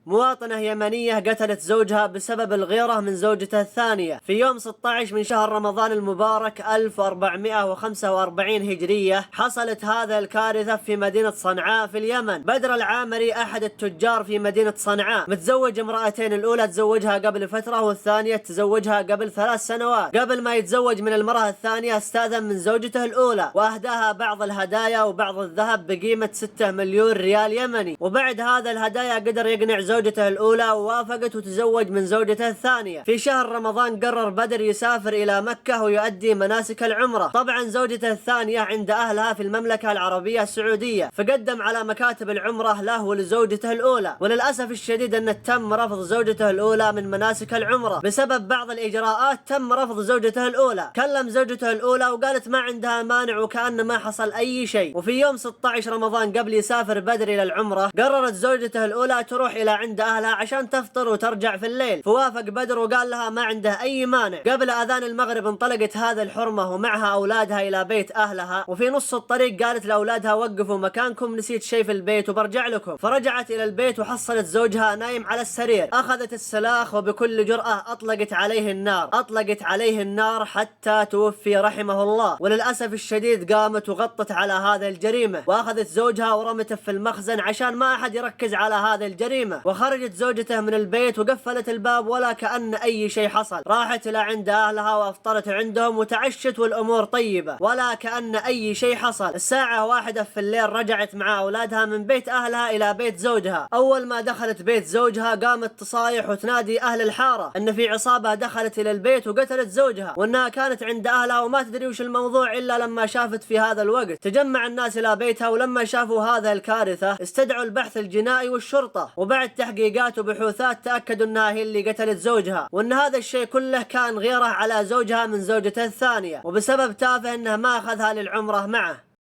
مواطنة يمنية قتلت زوجها بسبب الغيرة من زوجته الثانية في يوم 16 من شهر رمضان المبارك 1445 هجرية. حصلت هذا الكارثة في مدينة صنعاء في اليمن. بدر العامري أحد التجار في مدينة صنعاء متزوج امرأتين، الأولى تزوجها قبل فترة والثانية تزوجها قبل 3 سنوات. قبل ما يتزوج من المرأة الثانية استأذن من زوجته الأولى وأهداها بعض الهدايا وبعض الذهب بقيمة 6 مليون ريال يمني، وبعد هذا الهدايا قدر يقنع زوجته الأولى ووافقت وتزوج من زوجته الثانية. في شهر رمضان قرر بدر يسافر إلى مكة ويؤدي مناسك العمرة. طبعا زوجته الثانية عند أهلها في المملكة العربية السعودية، فقدم على مكاتب العمرة له ولزوجته الأولى، وللأسف الشديد أن تم رفض زوجته الأولى من مناسك العمرة بسبب بعض الإجراءات. تم رفض زوجته الأولى، كلم زوجته الأولى وقالت ما عندها مانع وكأن ما حصل أي شيء. وفي يوم 16 رمضان قبل يسافر بدر إلى العمرة قررت زوجته الأولى تروح إلى عند أهلها عشان تفطر وترجع في الليل، فوافق بدر وقال لها ما عنده أي مانع. قبل أذان المغرب انطلقت هذه الحرمة ومعها أولادها إلى بيت أهلها، وفي نص الطريق قالت لأولادها وقفوا مكانكم، نسيت شيء في البيت وبرجع لكم. فرجعت إلى البيت وحصلت زوجها نايم على السرير. أخذت السلاح وبكل جرأة أطلقت عليه النار حتى توفي رحمه الله. وللأسف الشديد قامت وغطت على هذه الجريمة وأخذت زوجها ورمته في المخزن عشان ما أحد يركز على هذه الجريمة. وخرجت زوجته من البيت وقفلت الباب ولا كأن أي شيء حصل. راحت إلى عند أهلها وأفطرت عندهم وتعشت والأمور طيبة ولا كأن أي شيء حصل. الساعة 1 في الليل رجعت مع أولادها من بيت أهلها إلى بيت زوجها. أول ما دخلت بيت زوجها قامت تصايح وتنادي أهل الحارة أن في عصابة دخلت إلى البيت وقتلت زوجها، وأنها كانت عند أهلها وما تدري وش الموضوع إلا لما شافت في هذا الوقت. تجمع الناس إلى بيتها، ولما شافوا هذا الكارثة استدعوا البحث الجنائي والشرطة، وبعد تحقيقات وبحوثات تأكدوا أنها هي اللي قتلت زوجها، وأن هذا الشيء كله كان غيرة على زوجها من زوجته الثانية، وبسبب تافه أنه ما أخذها للعمرة معه.